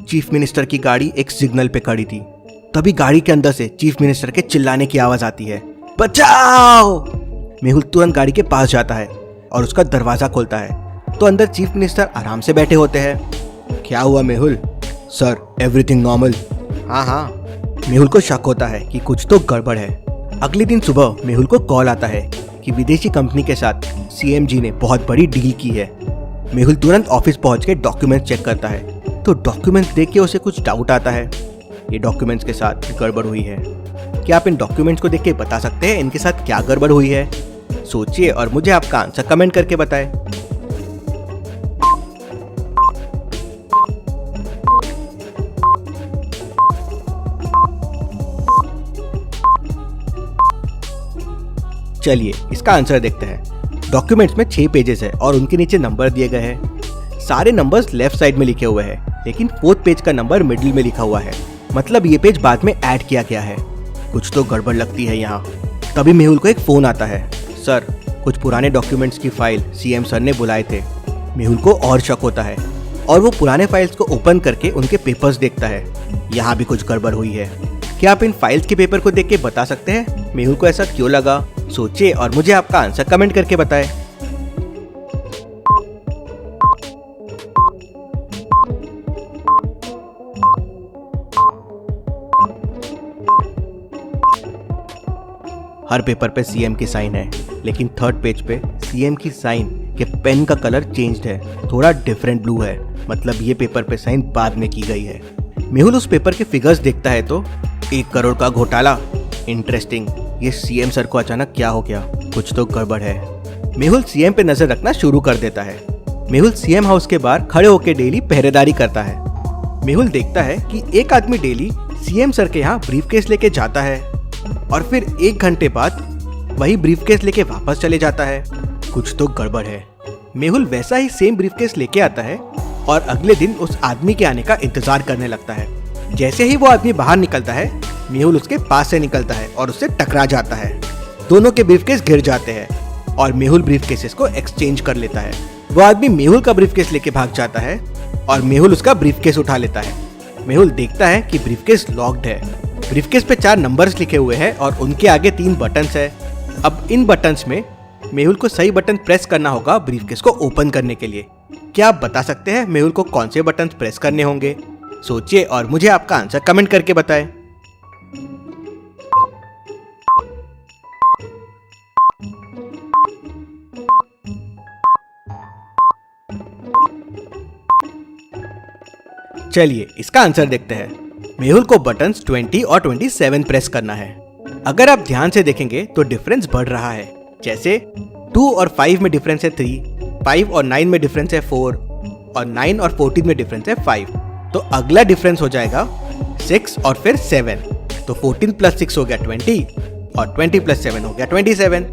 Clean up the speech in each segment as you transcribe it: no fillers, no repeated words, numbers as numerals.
Chief minister की गाड़ी एक सिग्नल पे खड़ी थी। तभी गाड़ी के अंदर से चीफ मिनिस्टर के चिल्लाने की आवाज आती है, बचाओ। मेहुल तुरंत गाड़ी के पास जाता है और उसका दरवाजा खोलता है तो अंदर चीफ मिनिस्टर आराम से बैठे होते हैं। क्या हुआ मेहुल? Sir, everything normal. हाँ। मेहुल को शक होता है कि कुछ तो गड़बड़ है। अगले दिन सुबह मेहुल को कॉल आता है कि विदेशी कंपनी के साथ सीएम जी ने बहुत बड़ी डील की है। मेहुल तुरंत ऑफिस पहुंच के डॉक्यूमेंट्स चेक करता है तो डॉक्यूमेंट्स देख के उसे कुछ डाउट आता है। ये डॉक्यूमेंट्स के साथ गड़बड़ हुई है। क्या आप इन डॉक्यूमेंट्स को देख के बता सकते हैं इनके साथ क्या गड़बड़ हुई है? सोचिए और मुझे आपका आंसर कमेंट करके बताएं। चलिए इसका आंसर देखते हैं। डॉक्यूमेंट्स में 6 पेजेस है और उनके नीचे नंबर दिए गए हैं। सारे नंबर्स लेफ्ट साइड में लिखे हुए हैं, लेकिन 4th पेज का नंबर मिडिल में लिखा हुआ है। मतलब ये पेज बाद में ऐड किया गया है। कुछ तो गड़बड़ लगती है यहाँ। तभी मेहुल को एक फोन आता है। सर, कुछ पुराने डॉक्यूमेंट्स की फाइल सीएम सर ने बुलाए थे। मेहुल को और शक होता है और वो पुराने फाइल्स को ओपन करके उनके पेपर्स देखता है। यहाँ भी कुछ गड़बड़ हुई है। क्या आप इन फाइल्स के पेपर को देख के बता सकते हैं मेहुल को ऐसा क्यों लगा? सोचिए और मुझे आपका आंसर कमेंट करके बताएं। हर पेपर पे सीएम की साइन है, लेकिन 3rd पेज पे सीएम की साइन के पेन का कलर चेंज्ड है, थोड़ा डिफरेंट ब्लू है। मतलब ये पेपर पे साइन बाद में की गई है। मेहुल उस पेपर के फिगर्स देखता है तो 1 करोड़ का घोटाला। इंटरेस्टिंग, ये सीएम सर को अचानक क्या हो गया? कुछ तो गड़बड़ है। मेहुल सीएम पे नजर रखना शुरू कर देता है। मेहुल सीएम हाउस के बाहर खड़े होकर डेली पहरेदारी करता है। मेहुल देखता है कि एक आदमी डेली सीएम सर के यहाँ ब्रीफकेस लेके जाता है और फिर 1 घंटे बाद वही ब्रीफकेस लेके वापस चले जाता है। कुछ तो गड़बड़ है। मेहुल वैसा ही सेम ब्रीफकेस लेके आता है और अगले दिन उस आदमी के आने का इंतजार करने लगता है। जैसे ही वो आदमी बाहर निकलता है, मेहुल उसके पास से निकलता है और उससे टकरा जाता है। दोनों के ब्रीफकेस गिर जाते हैं और मेहुल ब्रीफकेसेस को एक्सचेंज कर लेता है। वो आदमी मेहुल का ब्रीफकेस लेके भाग जाता है और मेहुल उसका ब्रीफकेस उठा लेता है। मेहुल देखता है कि ब्रीफकेस लॉक्ड है। ब्रीफकेस पे 4 नंबर्स लिखे हुए हैं और उनके आगे 3 बटन्स है। अब इन बटन्स में मेहुल को सही बटन प्रेस करना होगा ब्रीफकेस को ओपन करने के लिए। क्या आप बता सकते हैं मेहुल को कौन से बटन प्रेस करने होंगे? सोचिए और मुझे आपका आंसर कमेंट करके बताएं। चलिए इसका आंसर देखते हैं। मेहुल को बटन्स 20 और 27 प्रेस करना है। अगर आप ध्यान से देखेंगे तो डिफरेंस बढ़ रहा है। जैसे 2 और 5 में डिफरेंस है 3, 5 और 9 में डिफरेंस है 4 और 9 और 14 में डिफरेंस है 5। तो अगला डिफरेंस हो जाएगा 6 और फिर 7। तो 14 + 6 हो गया 20 और 20 + 7 हो गया 27।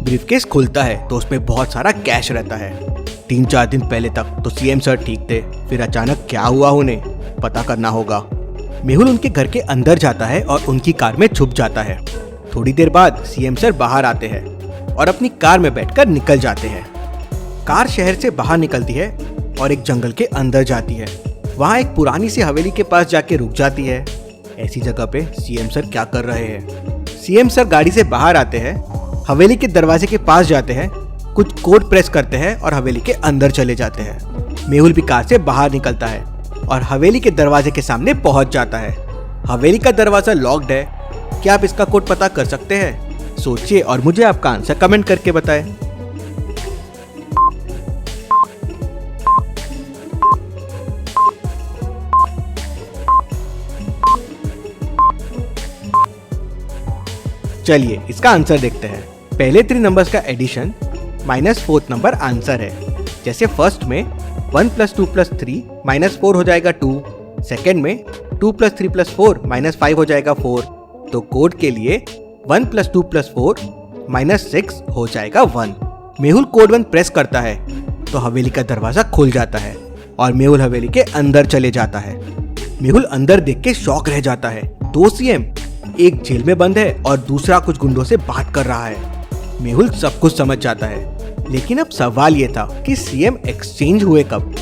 ब्रीफकेस खुलता है तो उसमें बहुत सारा कैश रहता है। 3-4 दिन पहले तक तो सीएम सर ठीक थे, फिर अचानक क्या हुआ उन्हें पता करना होगा। मेहुल उनके घर के अंदर जाता है और उनकी कार में छुप जाता है। थोड़ी देर बाद सीएम सर बाहर आते हैं और अपनी कार में बैठकर निकल जाते हैं। कार शहर से बाहर निकलती है और एक जंगल के अंदर जाती है। वहाँ एक पुरानी सी हवेली के पास जाके रुक जाती है। ऐसी जगह पे सीएम सर क्या कर रहे हैं? सीएम सर गाड़ी से बाहर आते हैं, हवेली के दरवाजे के पास जाते हैं, कुछ कोड प्रेस करते हैं और हवेली के अंदर चले जाते हैं। मेहुल भी कार से बाहर निकलता है और हवेली के दरवाजे के सामने पहुंच जाता है। हवेली का दरवाजा लॉक्ड है। क्या आप इसका कोड पता कर सकते हैं? सोचिए और मुझे आपका आंसर कमेंट करके बताएं। चलिए इसका आंसर देखते हैं। पहले 3 नंबर्स का एडिशन -4th नंबर आंसर है। जैसे फर्स्ट में 1 + 2 + 3 -4 हो जाएगा 2। सेकेंड में 2 + 3 + 4 -5 हो जाएगा 4। तो कोड के लिए 1 + 2 + 4 -6 हो जाएगा 1। मेहुल कोड 1 प्रेस करता है तो हवेली का दरवाजा खुल जाता है और मेहुल हवेली के अंदर चले जाता है। मेहुल अंदर देख के शॉक रह जाता है। 2 सीएम, एक जेल में बंद है और दूसरा कुछ गुंडों से बात कर रहा है। मेहुल सब कुछ समझ जाता है, लेकिन अब सवाल ये था कि सीएम एक्सचेंज हुए कब?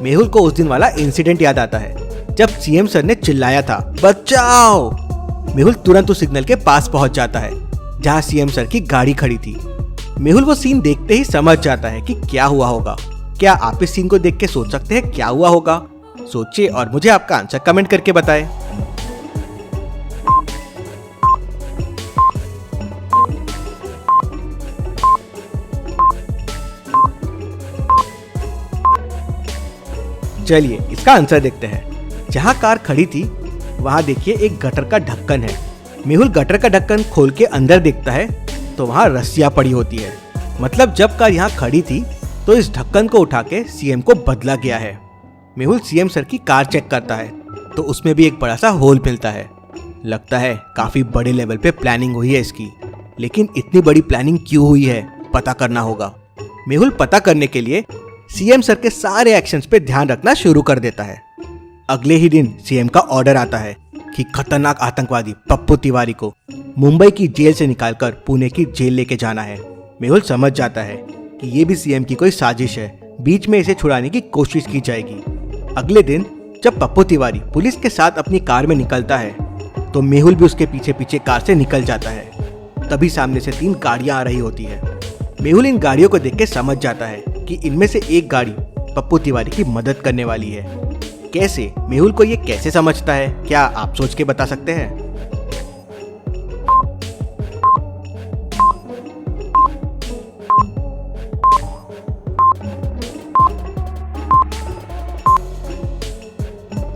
मेहुल को उस दिन वाला इंसिडेंट याद आता है जब सीएम सर ने चिल्लाया था बचाओ, मेहुल तुरंत उस सिग्नल के पास पहुंच जाता है जहां सीएम सर की गाड़ी खड़ी थी। मेहुल वो सीन देखते ही समझ जाता है कि क्या हुआ होगा। क्या आप इस सीन को देख के सोच सकते हैं क्या हुआ होगा? सोचिए और मुझे आपका आंसर कमेंट करके बताएं। चलिए इसका आंसर देखते हैं। जहां कार खड़ी थी वहां देखिए एक गटर का ढक्कन है। मेहुल गटर का ढक्कन खोल के अंदर देखता है तो वहां रस्सियां पड़ी होती है। मतलब जब कार यहाँ खड़ी थी तो इस ढक्कन को उठा के सीएम को बदला गया है। मेहुल सीएम सर की कार चेक करता है तो उसमें भी एक बड़ा सा होल मिलता है। लगता है काफी बड़े लेवल पे प्लानिंग हुई है इसकी, लेकिन इतनी बड़ी प्लानिंग क्यों हुई है पता करना होगा। मेहुल पता करने के लिए सीएम सर के सारे एक्शंस पे ध्यान रखना शुरू कर देता है। अगले ही दिन सीएम का ऑर्डर आता है कि खतरनाक आतंकवादी पप्पू तिवारी को मुंबई की जेल से निकालकर पुणे की जेल लेके जाना है। मेहुल समझ जाता है कि ये भी सीएम की कोई साजिश है, बीच में इसे छुड़ाने की कोशिश की जाएगी। अगले दिन जब पप्पू तिवारी पुलिस के साथ अपनी कार में निकलता है तो मेहुल भी उसके पीछे पीछे कार से निकल जाता है। तभी सामने से 3 गाड़ियां आ रही होती है। मेहुल इन गाड़ियों को देख के समझ जाता है कि इनमें से एक गाड़ी पप्पू तिवारी की मदद करने वाली है। कैसे? मेहुल को ये कैसे समझता है, क्या आप सोच के बता सकते हैं?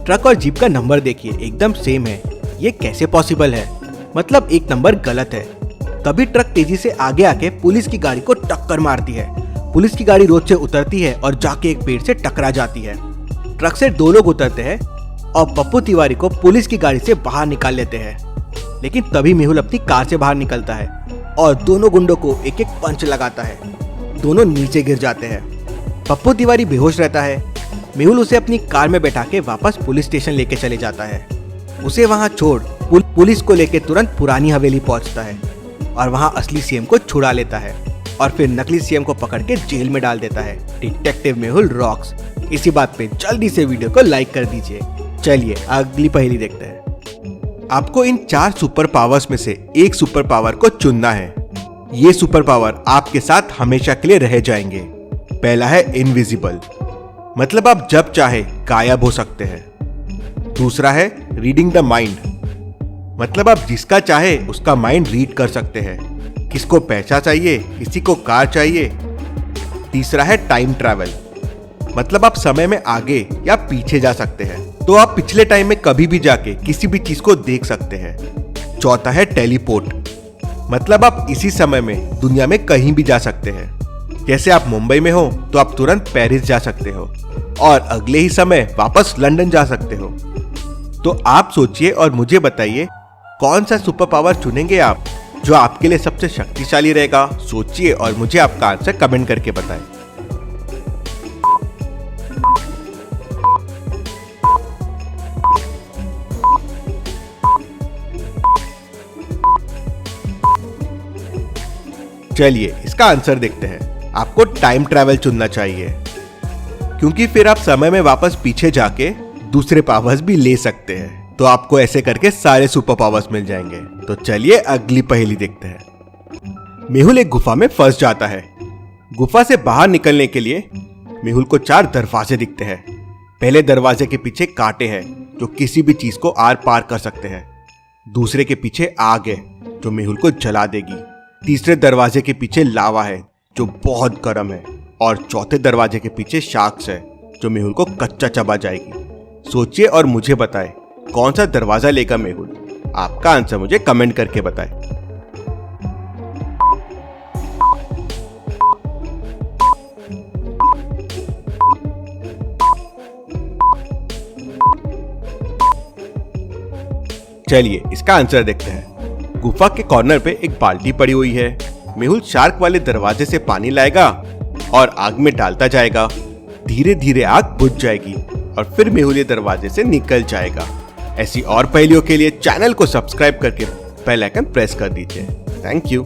ट्रक और जीप का नंबर देखिए एकदम सेम है। ये कैसे पॉसिबल है? मतलब एक नंबर गलत है। तभी ट्रक तेजी से आगे आके पुलिस की गाड़ी को टक्कर मारती है। पुलिस की गाड़ी रोड से उतरती है और जाके एक पेड़ से टकरा जाती है। ट्रक से 2 लोग उतरते हैं और पप्पू तिवारी को पुलिस की गाड़ी से बाहर निकाल लेते हैं। लेकिन तभी मेहुल अपनी कार से बाहर निकलता है और दोनों गुंडों को एक एक पंच लगाता है। दोनों नीचे गिर जाते हैं। पप्पू तिवारी बेहोश रहता है। मेहुल उसे अपनी कार में बैठा के वापस पुलिस स्टेशन लेके चले जाता है। उसे वहां छोड़ पुलिस को लेके तुरंत पुरानी हवेली पहुंचता है और वहां असली सीएम को छुड़ा लेता है और फिर नकली सीएम को पकड़ के जेल में डाल देता है। Detective Mehul rocks. इसी बात पे जल्दी से वीडियो को लाइक कर दीजिए। चलिए अगली पहेली देखते हैं। आपको इन 4 सुपर पावर्स में से एक सुपर पावर को चुनना है। ये सुपर पावर आपके साथ हमेशा के लिए रह जाएंगे। पहला है इनविजिबल, मतलब आप जब चाहे गायब हो सकते हैं। दूसरा है रीडिंग द माइंड, मतलब आप जिसका चाहे उसका माइंड रीड कर सकते हैं। किसको पैसा चाहिए, किसी को कार चाहिए। तीसरा है टाइम ट्रैवल, मतलब आप समय में आगे या पीछे जा सकते हैं, तो आप पिछले टाइम में कभी भी जाके किसी भी चीज को देख सकते हैं। चौथा है टेलीपोर्ट, मतलब आप इसी समय में दुनिया में कहीं भी जा सकते हैं। जैसे आप मुंबई में हो तो आप तुरंत पेरिस जा सकते हो और अगले ही समय वापस लंदन जा सकते हो। तो आप सोचिए और मुझे बताइए कौन सा सुपर पावर चुनेंगे आप, जो आपके लिए सबसे शक्तिशाली रहेगा। सोचिए और मुझे आपका आंसर कमेंट करके बताएं। चलिए इसका आंसर देखते हैं। आपको टाइम ट्रैवल चुनना चाहिए, क्योंकि फिर आप समय में वापस पीछे जाके दूसरे पावर्स भी ले सकते हैं। तो आपको ऐसे करके सारे सुपर पावर्स मिल जाएंगे। तो चलिए अगली पहेली देखते हैं। मेहुल एक गुफा में फंस जाता है। गुफा से बाहर निकलने के लिए मेहुल को 4 दरवाजे दिखते हैं। पहले दरवाजे के पीछे कांटे हैं जो किसी भी चीज को आर पार कर सकते हैं। दूसरे के पीछे आग है जो मेहुल को जला देगी। तीसरे दरवाजे के पीछे लावा है जो बहुत गर्म है और चौथे दरवाजे के पीछे शार्क्स है जो मेहुल को कच्चा चबा जाएगी। सोचिए और मुझे बताएं कौन सा दरवाजा लेगा मेहुल। आपका आंसर मुझे कमेंट करके बताएं। चलिए इसका आंसर देखते हैं। गुफा के कॉर्नर पे एक बाल्टी पड़ी हुई है। मेहुल शार्क वाले दरवाजे से पानी लाएगा और आग में डालता जाएगा। धीरे धीरे आग बुझ जाएगी और फिर मेहुल ये दरवाजे से निकल जाएगा। ऐसी और पहेलियों के लिए चैनल को सब्सक्राइब करके बेल आइकन प्रेस कर दीजिए। Thank you.